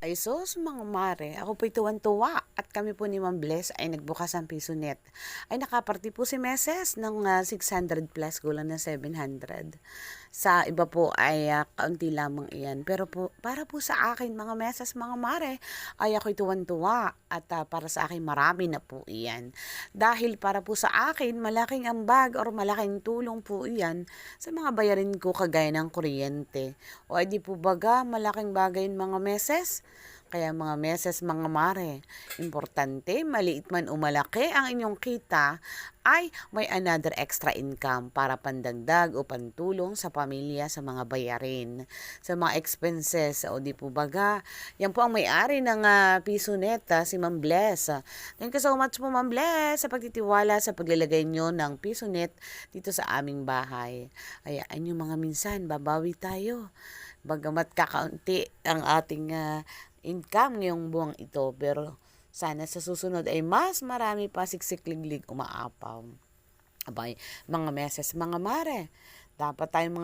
Ay sus, mga mare, ako po'y tuwan-tuwa at kami po ni Ma'am Bless ay nagbukas ng PisoNet. Ay nakaparti po si Meses ng 600 plus kulang na 700. Sa iba po ay kaunti lamang iyan. Pero po, para po sa akin mga Meses, mga mare, ay ako'y tuwan-tuwa at para sa akin marami na po iyan. Dahil para po sa akin, malaking ambag or malaking tulong po iyan sa mga bayarin ko kagaya ng kuryente. O ay di po baga, malaking bagay mga Meses. Kaya mga Meses, mga mare, importante, maliit man o malaki ang inyong kita, ay may another extra income para pandagdag o pantulong sa pamilya sa mga bayarin, sa mga expenses. O di po baga, yan po ang may-ari ng PisoNet, si Ma'am Bless. Thank you so much po Ma'am Bless sa pagtitiwala sa paglalagay nyo ng PisoNet dito sa aming bahay. Hayaan nyo mga minsan, babawi tayo. Bagamat kakaunti ang ating income ngayong buwang ito, pero sana sa susunod ay mas marami pa siksik-liglig umaapaw. Abay, mga Meses, mga mare, dapat tayong mga